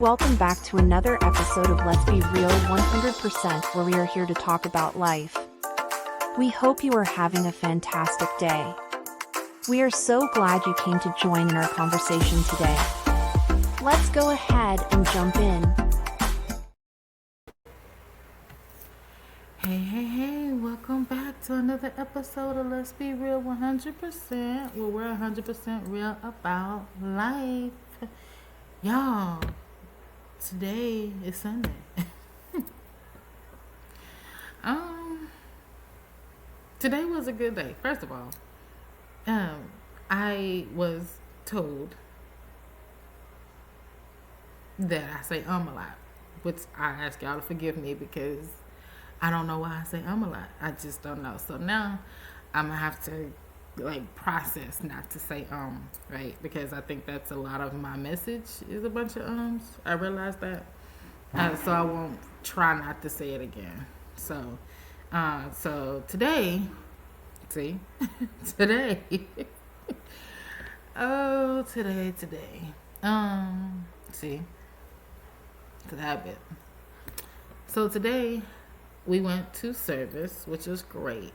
Welcome back to another episode of Let's Be Real 100%, where we are here to talk about life. We hope you are having a fantastic day. We are so glad you came to join in our conversation today. Let's go ahead and jump in. Hey, welcome back to another episode of Let's Be Real 100%, where we're 100% real about life. Y'all, today is Sunday. Today was a good day. First of all, I was told that I say a lot, which I ask y'all to forgive me because I don't know why I say a lot. I just don't know. So now I'm gonna have to process not to say right? Because I think that's a lot of my message is a bunch of ums. I realize that. So I won't try not to say it again. So today, see, today, today, see, to that bit. So today we went to service, which was great.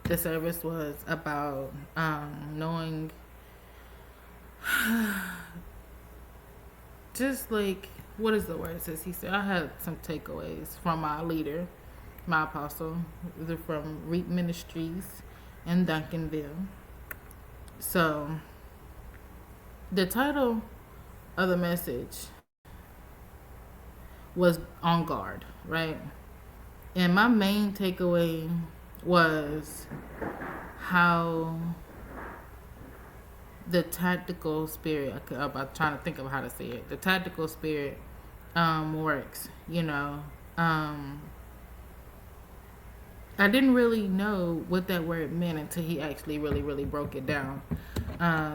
The service was about knowing, just like, what is the word it says? He said, I had some takeaways from my leader, my apostle. They're from Reap Ministries in Duncanville. So the title of the message was On Guard, right? And my main takeaway was how the tactical spirit, I'm trying to think of how to say it, the tactical spirit works, I didn't really know what that word meant until he actually really broke it down.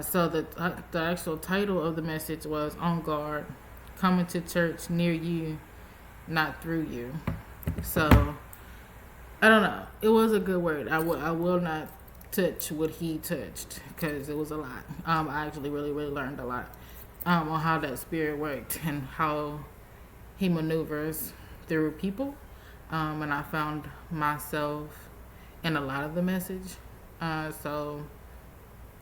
So the actual title of the message was On Guard, coming to church near you, not through you. So I don't know. It was a good word. I will not touch what he touched because it was a lot. I actually really learned a lot on how that spirit worked and how he maneuvers through people. And I found myself in a lot of the message. So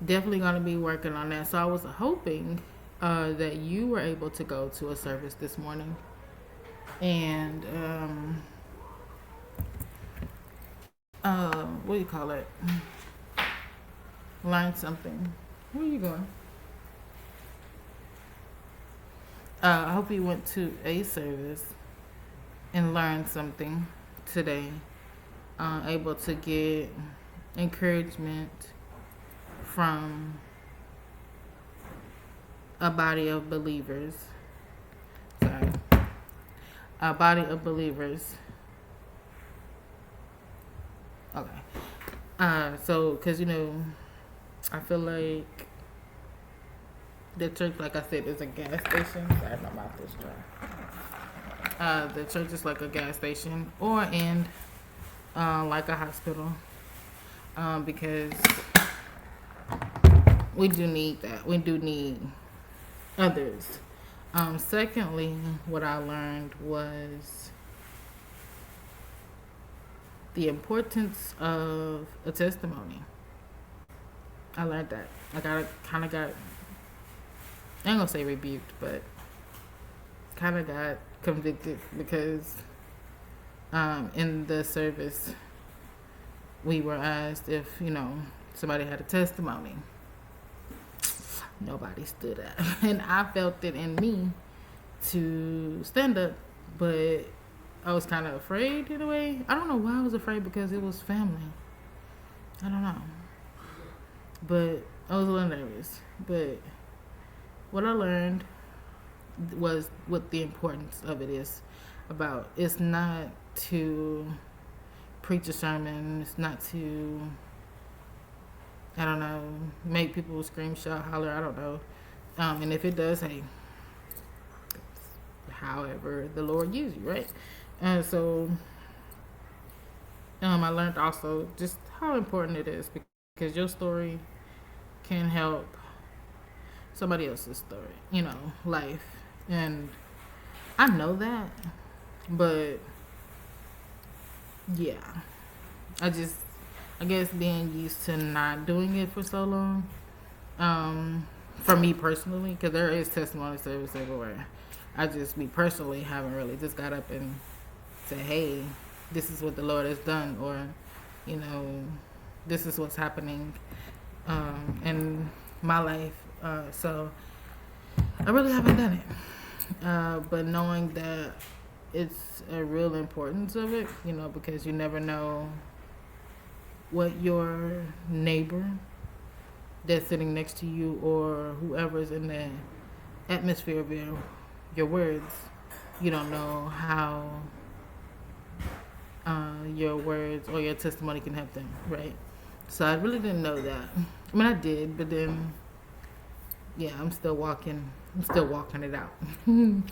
definitely going to be working on that. So I was hoping that you were able to go to a service this morning and what do you call it? Learn something. Where are you going? I hope you went to a service and learned something today. Able to get encouragement from a body of believers. Sorry. A body of believers. Okay. So, because, I feel like the church, like I said, is a gas station. Sorry, my mouth is dry. The church is like a gas station and like a hospital. Because we do need that. We do need others. Secondly, what I learned was the importance of a testimony. I learned that. I kind of got, I ain't gonna say rebuked, but kind of got convicted because in the service we were asked if, somebody had a testimony. Nobody stood up. And I felt it in me to stand up, but I was kind of afraid in a way. I don't know why I was afraid, because it was family. I don't know. But I was a little nervous. But what I learned was what the importance of it is about. It's not to preach a sermon. It's not to, I don't know, make people scream, shout, holler. I don't know. And if it does, hey, however the Lord uses you, right? And so I learned also just how important it is, because your story can help somebody else's story, life. And I know that, but yeah, I just, I guess being used to not doing it for so long, for me personally, because there is testimony service everywhere. I just, me personally, haven't really just got up and said, hey, this is what the Lord has done, or, you know, this is what's happening in my life. So I really haven't done it. But knowing that it's a real importance of it, you know, because you never know what your neighbor that's sitting next to you or whoever's in the atmosphere of your words, you don't know how your words or your testimony can help them, right? So I really didn't know that. I mean, I did, but then, yeah, I'm still walking. I'm still walking it out. And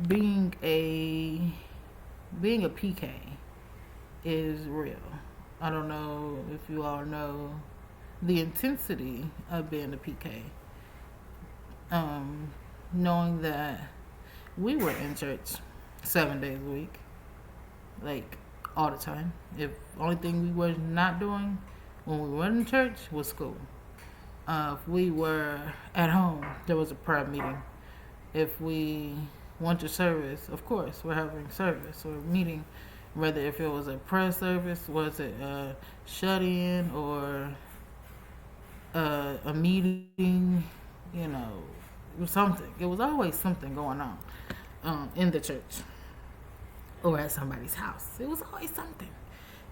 being a being a PK is real. I don't know if you all know the intensity of being a PK. Knowing that we were in church 7 days a week, like all the time. If only thing we were not doing when we were in church was school. If we were at home, there was a prayer meeting. If we went to service, of course, we're having service or meeting. Whether if it was a prayer service, was it a shut-in or a meeting, you know, it was something. It was always something going on in the church or at somebody's house. It was always something,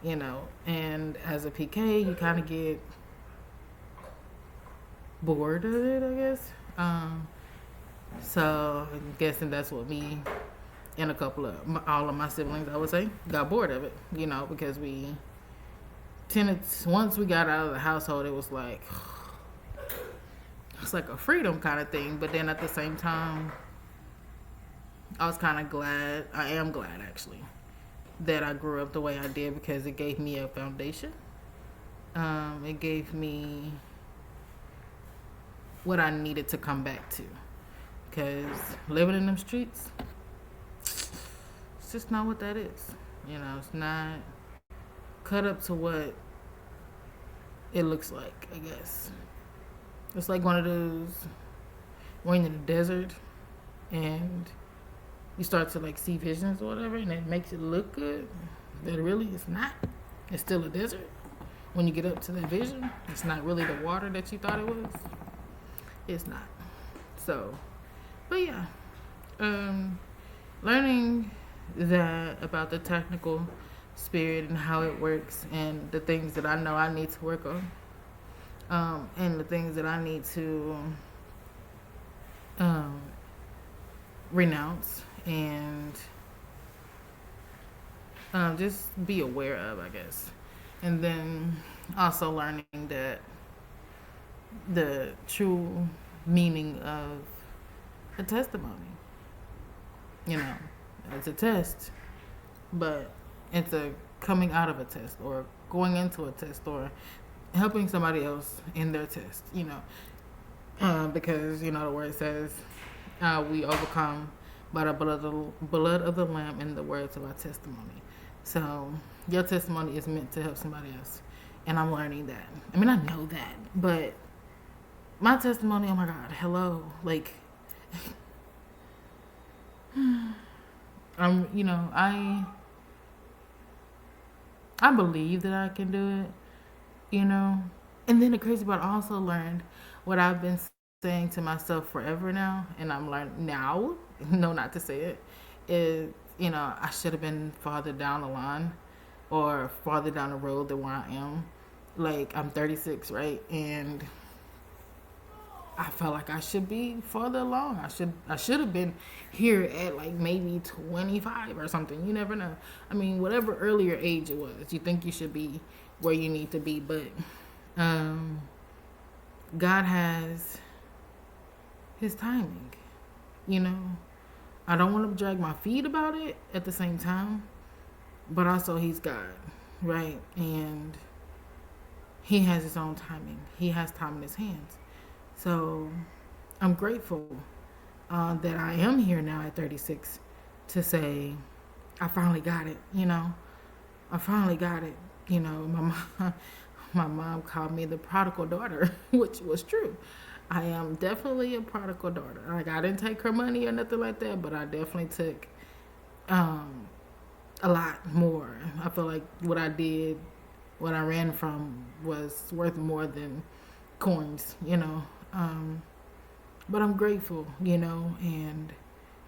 you know. And as a PK, you kind of get bored of it, I guess. So I'm guessing that's what me and a couple of all of my siblings, I would say, got bored of it, you know, because we tended, once we got out of the household, it was like, it's like a freedom kind of thing. But then at the same time, I was kind of glad, I am glad actually, that I grew up the way I did, because it gave me a foundation. It gave me what I needed to come back to. Because living in them streets, it's just not what that is. You know, it's not cut up to what it looks like, I guess. It's like one of those, when you're in the desert and you start to like see visions or whatever, and it makes it look good, but really it's not. It's still a desert. When you get up to that vision, it's not really the water that you thought it was. It's not. So, but yeah, learning that about the technical spirit and how it works, and the things that I know I need to work on, and the things that I need to renounce and just be aware of, I guess. And then also learning that the true meaning of a testimony. You know, it's a test, but it's a coming out of a test, or going into a test, or helping somebody else in their test, you know. Because, you know, the word says we overcome by the blood of the Lamb and the words of our testimony. So your testimony is meant to help somebody else. And I'm learning that. I mean, I know that, but my testimony, oh my God, hello. Like, you know, I believe that I can do it, you know. And then the crazy part, I also learned what I've been saying to myself forever now, and I'm learning now, no, not to say it, is, you know, I should have been farther down the line or farther down the road than where I am. Like, I'm 36, right? And I felt like I should be further along. I should have been here at like maybe 25 or something. You never know. I mean, whatever earlier age it was, you think you should be where you need to be, but God has His timing. You know, I don't want to drag my feet about it at the same time, but also He's God, right? And He has His own timing. He has time in His hands. So I'm grateful that I am here now at 36 to say, I finally got it, I finally got it. My mom, my mom called me the prodigal daughter, which was true. I am definitely a prodigal daughter. Like, I didn't take her money or nothing like that, but I definitely took um, a lot more. I feel like what I did, what I ran from, was worth more than coins. But I'm grateful, and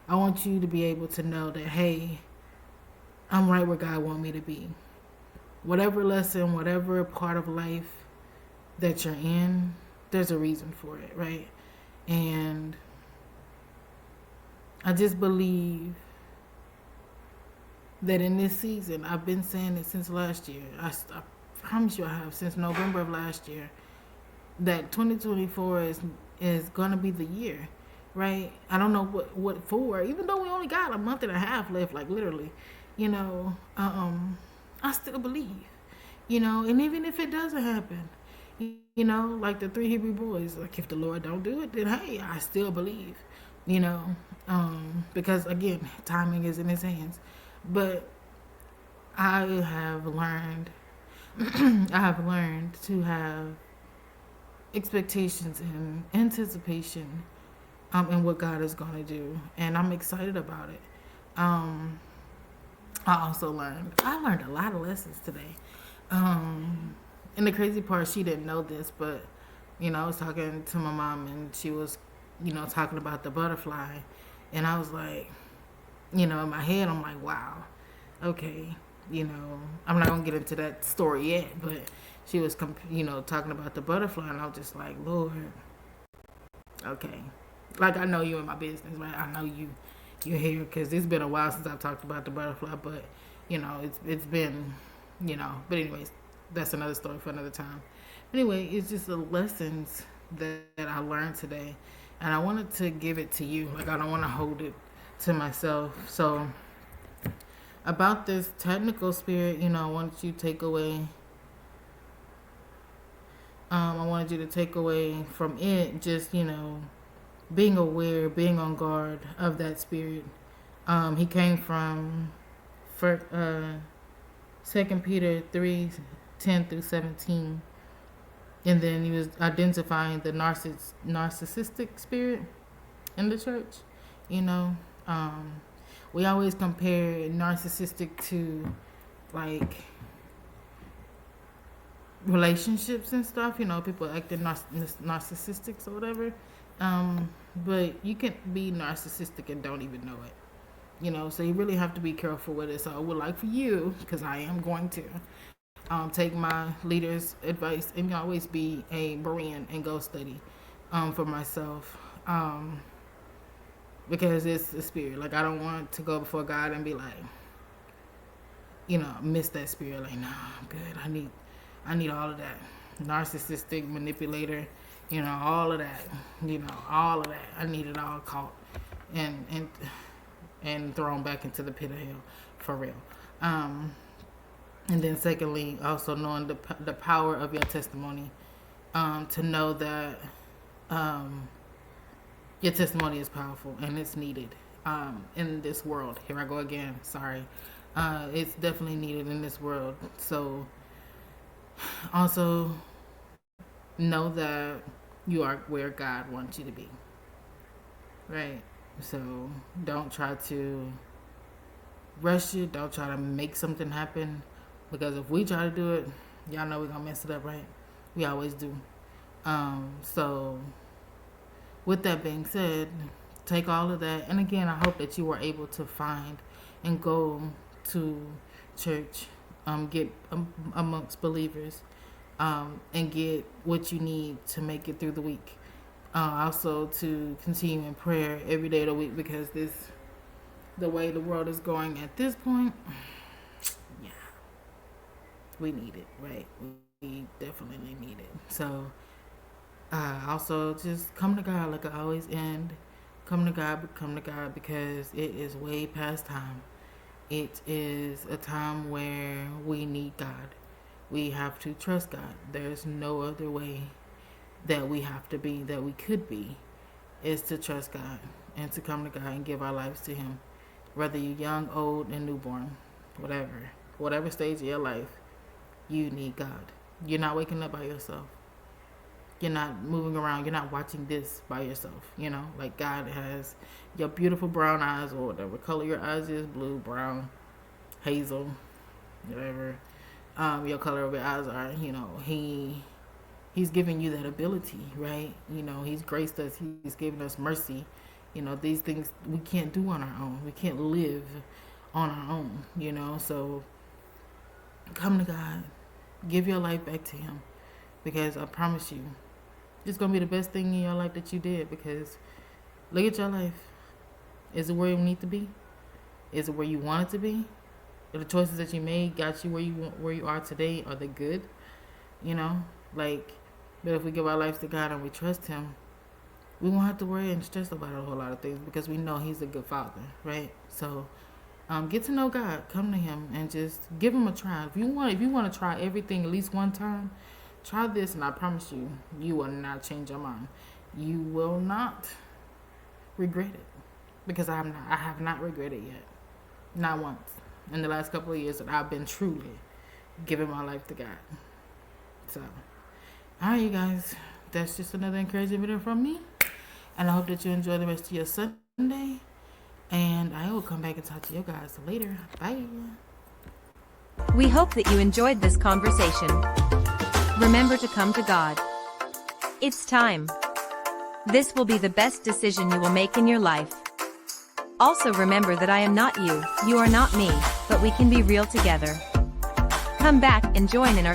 I want you to be able to know that, hey, I'm right where God want me to be. Whatever lesson, whatever part of life that you're in, there's a reason for it, right? And I just believe that in this season, I've been saying it since last year. I promise you I have, since November of last year, that 2024 is going to be the year, right? I don't know what for, even though we only got a month and a half left, like literally, you know, I still believe, and even if it doesn't happen, like the three Hebrew boys, like if the Lord don't do it, then hey, I still believe, you know, because again, timing is in His hands. But I have learned, I have learned to have expectations and anticipation, in what God is going to do, and I'm excited about it. Um, I learned a lot of lessons today. And the crazy part, she didn't know this, but I was talking to my mom, and she was, talking about the butterfly, and I was like, in my head, I'm like, wow, okay, I'm not gonna get into that story yet, but she was, talking about the butterfly, and I was just like, Lord, okay, like I know you in my business, right? I know you're here because it's been a while since I've talked about the butterfly, but it's been, But anyways, that's another story for another time. Anyway, it's just the lessons that I learned today, and I wanted to give it to you. Like, I don't want to hold it to myself. So about this technical spirit, I wanted you to take away. I wanted you to take away from it just being aware, being on guard of that spirit. He came from for 2 Peter 3:10-17, and then he was identifying the narcissistic spirit in the church. You know, we always compare narcissistic to like relationships and stuff. People acting narcissistic or whatever. But you can be narcissistic and don't even know it. So you really have to be careful with it. So I would like for you, because I am going to take my leader's advice and always be a Berean and go study for myself, because it's a spirit. Like, I don't want to go before God and be like, miss that spirit. Like, no, I'm good. I need all of that. Narcissistic, manipulator, all of that. All of that. I need it all caught and thrown back into the pit of hell, for real. And then secondly, also knowing the power of your testimony, to know that your testimony is powerful and it's needed in this world. Here I go again. Sorry. It's definitely needed in this world. So also know that you are where God wants you to be. Right? So don't try to rush it. Don't try to make something happen. Because if we try to do it, y'all know we're going to mess it up, right? We always do. So with that being said, take all of that. And again, I hope that you were able to find and go to church, get amongst believers, and get what you need to make it through the week. Also to continue in prayer every day of the week, because the way the world is going at this point, yeah, we need it, right? We definitely need it. So also just come to God, like I always end. Come to God, because it is way past time. It is a time where we need God. We have to trust God. There's no other way that we have to be, that we could be, is to trust God. and to come to God and give our lives to Him. Whether you're young, old, and newborn, whatever stage of your life, you need God. You're not waking up by yourself. You're not moving around. You're not watching this by yourself. Like God has your beautiful brown eyes, or whatever color your eyes is, blue, brown, hazel, whatever your color of your eyes are. He's giving you that ability, right? He's graced us. He's given us mercy. These things we can't do on our own. We can't live on our own, So come to God. Give your life back to Him. Because I promise you, it's going to be the best thing in your life that you did. Because look at your life. Is it where you need to be? Is it where you want it to be? Are the choices that you made got you where you are today? Are they good? But if we give our lives to God and we trust Him, we won't have to worry and stress about a whole lot of things, because we know He's a good Father, right? So get to know God. Come to Him and just give Him a try. If you want to try everything at least one time, try this, and I promise you, you will not change your mind. You will not regret it, because I have not regretted it yet, not once in the last couple of years that I've been truly giving my life to God. So, all right, you guys, that's just another encouraging video from me, and I hope that you enjoy the rest of your Sunday, and I will come back and talk to you guys later. Bye. We hope that you enjoyed this conversation. Remember to come to God. It's time. This will be the best decision you will make in your life. Also remember that I am not you, you are not me, but we can be real together. Come back and join in our